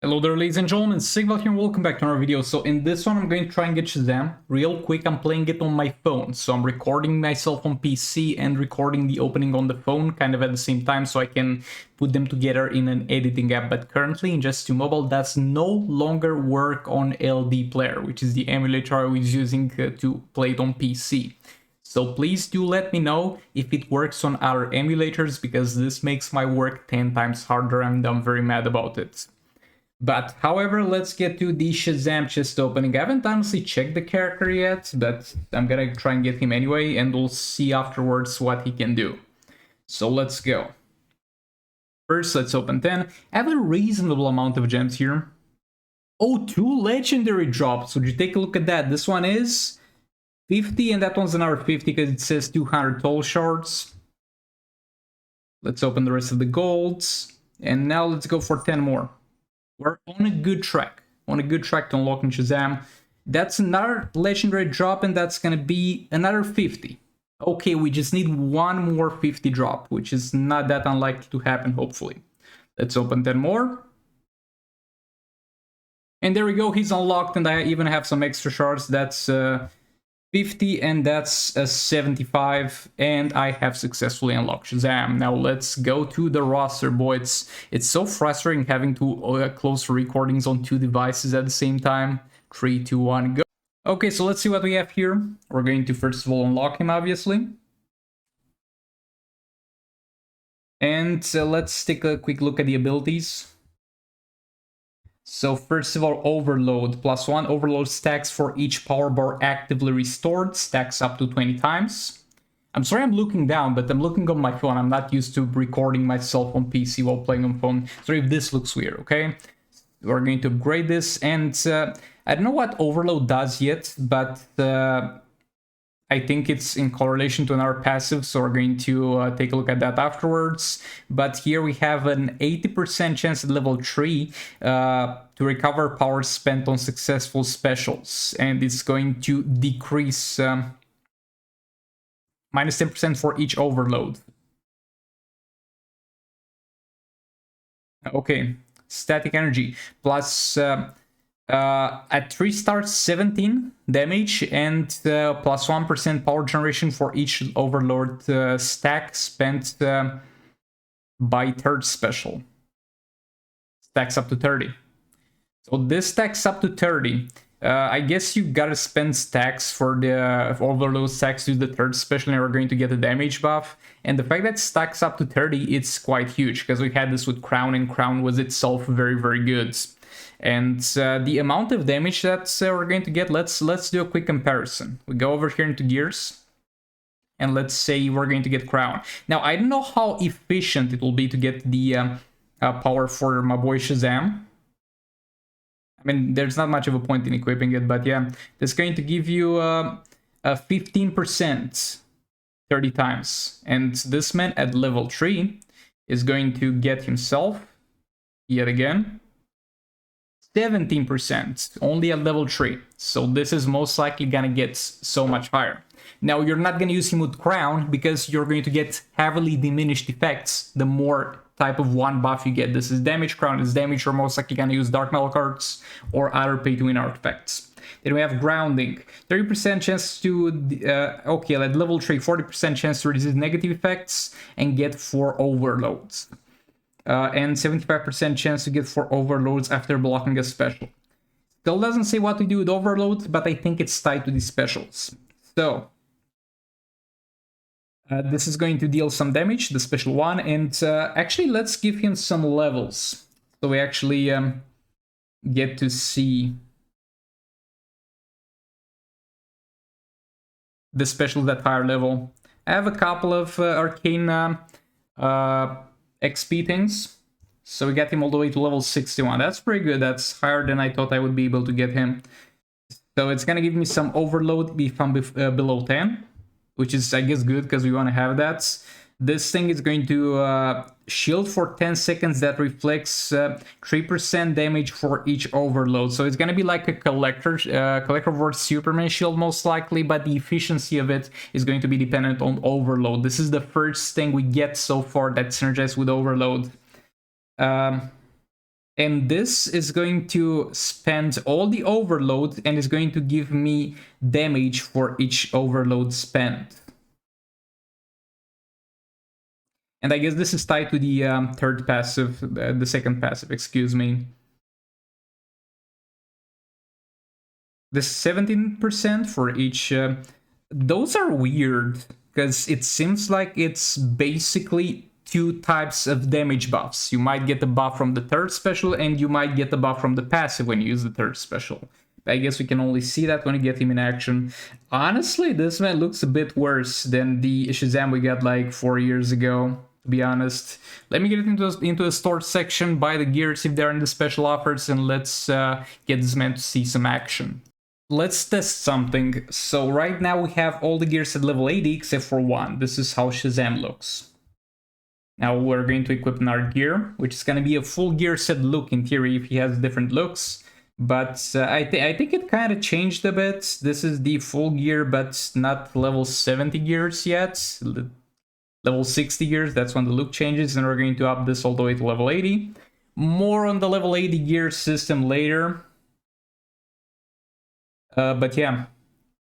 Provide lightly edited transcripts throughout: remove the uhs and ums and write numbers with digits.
Hello there, ladies and gentlemen, Sigval here and welcome back to another video. So in this one I'm going to try and get Shazam real quick. I'm playing it on my phone, so I'm recording myself on PC and recording the opening on the phone kind of at the same time so I can put them together in an editing app. But currently in Just 2 Mobile does no longer work on LD Player, which is the emulator I was using to play it on PC. So please do let me know if it works on other emulators, because this makes my work 10 times harder and I'm very mad about it. But however, let's get to the Shazam chest opening. I haven't honestly checked the character yet, but I'm gonna try and get him anyway, and we'll see afterwards what he can do. So let's go. First, let's open 10. I have a reasonable amount of gems here. Oh, 2 legendary drops. Would you take a look at that? This one is 50, and that one's another 50 because it says 200 toll shards. Let's open the rest of the golds. And now let's go for 10 more. We're on a good track. To unlocking Shazam. That's another legendary drop, and that's gonna be another 50. Okay, we just need one more 50 drop, which is not that unlikely to happen, hopefully. Let's open 10 more. And there we go, he's unlocked, and I even have some extra shards. That's 50, and that's a 75, and I have successfully unlocked Shazam. Now let's go to the roster, boy. It's so frustrating having to close recordings on 2 devices at the same time. 3, 2, 1, go. Okay, so let's see what we have here. We're going to first of all unlock him, obviously. And let's take a quick look at the abilities. So first of all, overload. +1 overload stacks for each power bar actively restored. Stacks up to 20 times. I'm sorry I'm looking down, but I'm looking on my phone. I'm not used to recording myself on PC while playing on phone. Sorry if this looks weird, okay? We're going to upgrade this, and I don't know what overload does yet, but I think it's in correlation to another passive, so we're going to take a look at that afterwards. But here we have an 80% chance at level 3 to recover power spent on successful specials, and it's going to decrease minus 10% for each overload. Okay, static energy plus at 3 stars 17 damage, and +1% power generation for each overload stack spent by third special. Stacks up to 30. So this stacks up to 30. I guess you gotta spend stacks for the overload stacks to the third special, and we're going to get a damage buff. And the fact that stacks up to 30, it's quite huge, because we had this with Crown, and Crown was itself very, very good. And the amount of damage that we're going to get, let's do a quick comparison. We go over here into gears, and let's say we're going to get Crown. Now, I don't know how efficient it will be to get the power for my boy Shazam. I mean, there's not much of a point in equipping it, but yeah, it's going to give you a 15% 30 times. And this man at level 3 is going to get himself, yet again, 17% only at level 3. So this is most likely gonna get so much higher. Now, you're not gonna use him with Crown, because you're going to get heavily diminished effects the more type of 1 buff you get. This is damage, Crown is damage. You're most likely gonna use Dark Metal cards or other pay-to-win artifacts. Then we have grounding. 30% chance to, okay, at level 3, 40% chance to resist negative effects and get 4 overloads. And 75% chance to get 4 overloads after blocking a special. Still doesn't say what to do with overloads, but I think it's tied to these specials. So this is going to deal some damage, the special one, and actually let's give him some levels, so we actually get to see the specials at higher level. I have a couple of arcane XP things, so we get him all the way to level 61. That's pretty good. That's higher than I thought I would be able to get him. So it's gonna give me some overload if I'm below 10, which is, I guess, good, because we want to have that. This thing is going to shield for 10 seconds that reflects 3% damage for each overload. So it's going to be like a collector versus Superman shield most likely, but the efficiency of it is going to be dependent on overload. This is the first thing we get so far that synergizes with overload. And this is going to spend all the overload and is going to give me damage for each overload spent. And I guess this is tied to the third passive, the second passive, excuse me. This 17% for each. Those are weird, because it seems like it's basically two types of damage buffs. You might get a buff from the third special, and you might get a buff from the passive when you use the third special. I guess we can only see that when you get him in action. Honestly, this man looks a bit worse than the Shazam we got like 4 years ago, to be honest. Let me get into the store section, buy the gears if they're in the special offers, and let's get this man to see some action. Let's test something. So right now we have all the gears at level 80 except for one. This is how Shazam looks. Now we're going to equip our gear, which is going to be a full gear set look in theory if he has different looks. But I think it kind of changed a bit. This is the full gear, but not level 70 gears yet. Level 60 gears, that's when the look changes, and we're going to up this all the way to level 80. More on the level 80 gear system later. But yeah,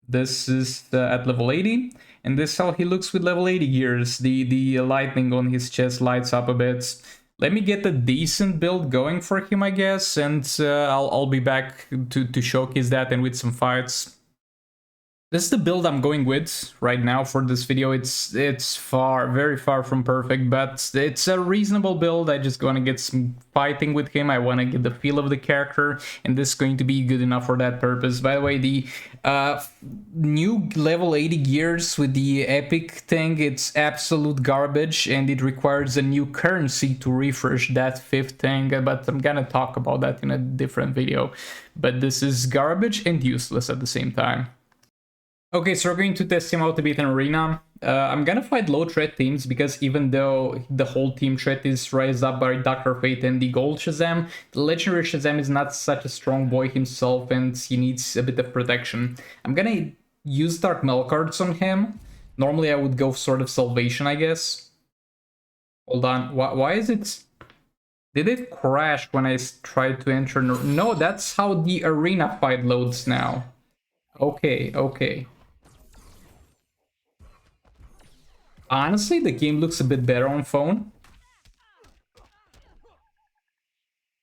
this is at level 80, and this is how he looks with level 80 gears. The lightning on his chest lights up a bit. Let me get a decent build going for him, I guess, and I'll be back to showcase that and with some fights. This is the build I'm going with right now for this video. It's very far from perfect, but it's a reasonable build. I just want to get some fighting with him. I want to get the feel of the character, and this is going to be good enough for that purpose. By the way, the new level 80 gears with the epic thing, it's absolute garbage, and it requires a new currency to refresh that fifth thing, but I'm gonna talk about that in a different video. But this is garbage and useless at the same time. Okay, so we're going to test him out a bit in Arena. I'm gonna fight low threat teams, because even though the whole team threat is raised up by Dr. Fate and the Gold Shazam, the Legendary Shazam is not such a strong boy himself, and he needs a bit of protection. I'm gonna use Dark Mel cards on him. Normally I would go sort of Salvation, I guess. Hold on, why is it... Did it crash when I tried to enter? No, that's how the Arena fight loads now. Okay, okay. Honestly, the game looks a bit better on phone.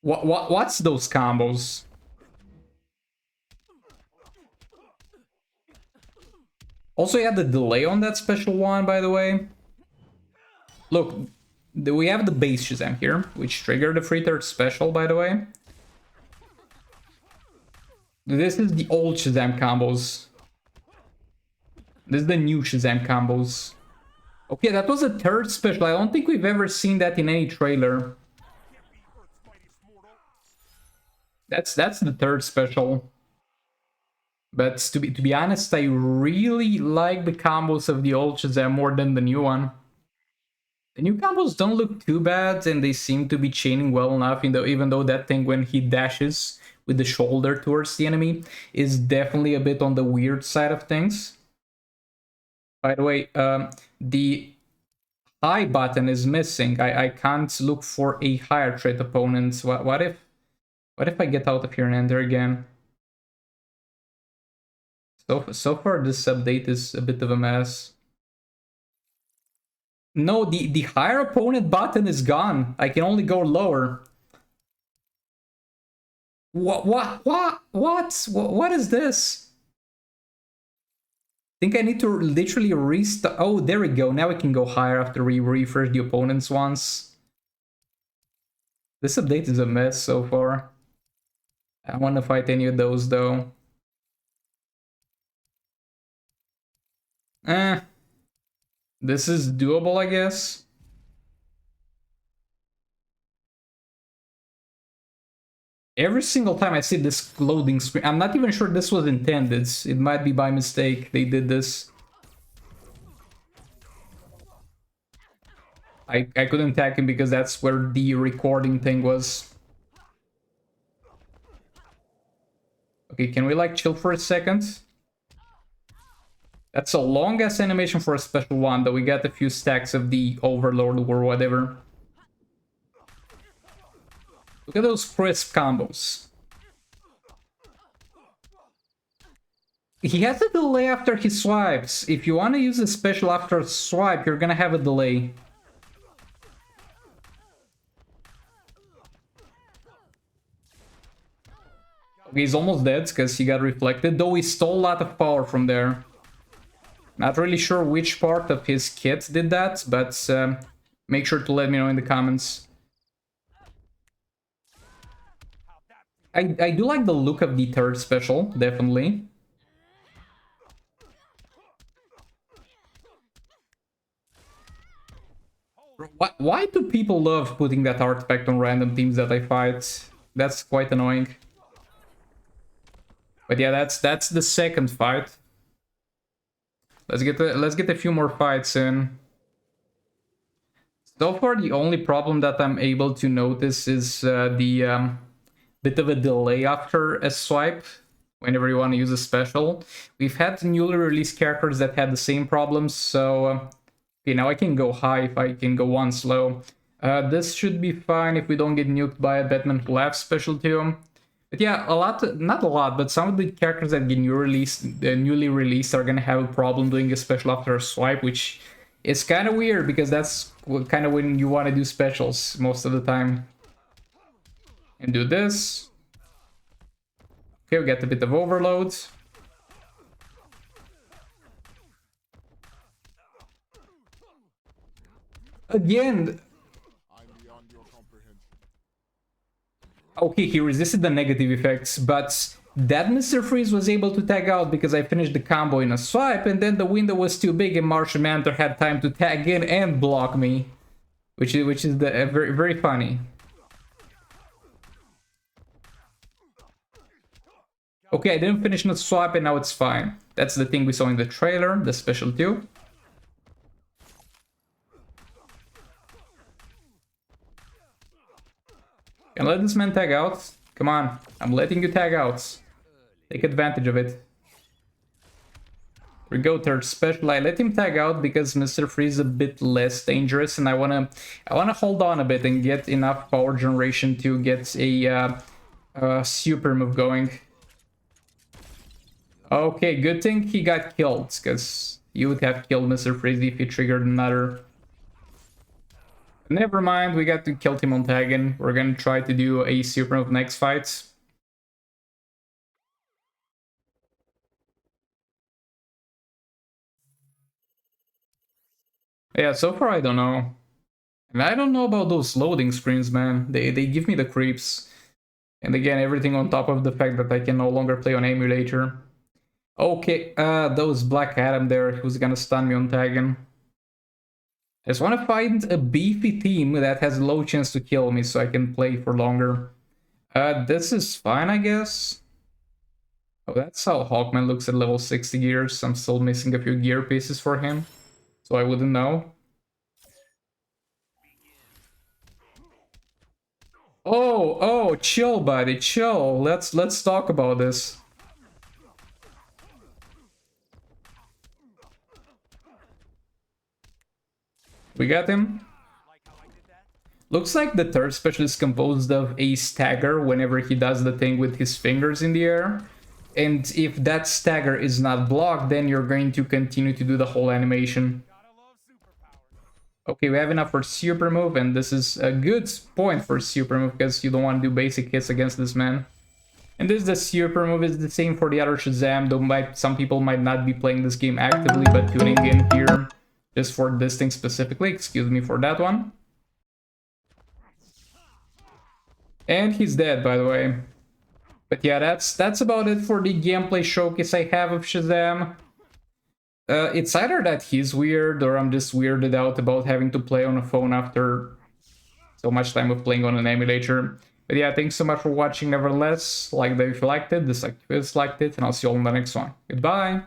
What's those combos? Also, you have the delay on that special one, by the way. Look, we have the base Shazam here, which triggered the free third special, by the way. This is the old Shazam combos. This is the new Shazam combos. Okay, that was a third special. I don't think we've ever seen that in any trailer. That's the third special. But to be honest, I really like the combos of the old Shazam more than the new one. The new combos don't look too bad, and they seem to be chaining well enough, even though that thing when he dashes with the shoulder towards the enemy is definitely a bit on the weird side of things. By the way, the high button is missing. I can't look for a higher threat opponent. What if I get out of here and enter again? So far this update is a bit of a mess. No, the higher opponent button is gone. I can only go lower. What is this? I think I need to literally restart. Oh, there we go. Now we can go higher after we refresh the opponents once. This update is a mess so far. I don't want to fight any of those though. This is doable, I guess. Every single time I see this loading screen, I'm not even sure this was intended. It might be by mistake they did this. I couldn't attack him because that's where the recording thing was. Okay, can we like chill for a second? That's a long-ass animation for a special one, though we got a few stacks of the Overlord or whatever. Look at those crisp combos. He has a delay after he swipes. If you want to use a special after a swipe, you're gonna have a delay. Okay, he's almost dead because he got reflected, though he stole a lot of power from there. Not really sure which part of his kit did that, but make sure to let me know in the comments. I do like the look of the third special, definitely. Why do people love putting that artifact on random teams that I fight? That's quite annoying. But yeah, that's the second fight. Let's get a few more fights in. So far, the only problem that I'm able to notice is the bit of a delay after a swipe whenever you want to use a special. We've had newly released characters that had the same problems, so okay, now I can go high if I can go one slow. This should be fine if we don't get nuked by a Batman who laughs special too. But yeah, not a lot, but some of the characters that get newly released are gonna have a problem doing a special after a swipe, which is kind of weird because that's kind of when you want to do specials most of the time. And do this. Okay, we get a bit of overload. Again. Okay, he resisted the negative effects, but that Mr. Freeze was able to tag out because I finished the combo in a swipe, and then the window was too big and Martian Manhunter had time to tag in and block me, which is very, very funny. Okay, I didn't finish the swipe and now it's fine. That's the thing we saw in the trailer, the special 2. Can I let this man tag out? Come on, I'm letting you tag out. Take advantage of it. Here we go, third special. I let him tag out because Mr. Freeze is a bit less dangerous, and I wanna hold on a bit and get enough power generation to get a super move going. Okay, good thing he got killed, because you would have killed Mr. Freeze if he triggered another. Never mind, we got to kill him on tagging. We're gonna try to do a super move next fight. Yeah, so far I don't know. And I don't know about those loading screens, man. They give me the creeps. And again, everything on top of the fact that I can no longer play on emulator. Okay, that was Black Adam there who's gonna stun me on tagging. I just want to find a beefy team that has low chance to kill me so I can play for longer. This is fine, I guess. Oh, that's how Hawkman looks at level 60 gears. I'm still missing a few gear pieces for him, so I wouldn't know. Oh, chill, buddy, chill. Let's talk about this. We got him. Looks like the third special is composed of a stagger whenever he does the thing with his fingers in the air. And if that stagger is not blocked, then you're going to continue to do the whole animation. Okay, we have enough for super move, and this is a good point for super move because you don't want to do basic hits against this man. And this the super move is the same for the other Shazam, though some people might not be playing this game actively but tuning in here just for this thing specifically. Excuse me for that one. And he's dead, by the way. But yeah, that's about it for the gameplay showcase I have of Shazam. It's either that he's weird or I'm just weirded out about having to play on a phone after so much time of playing on an emulator. But yeah, thanks so much for watching nevertheless. Like that if you liked it, dislike if you disliked it, and I'll see you all in the next one. Goodbye!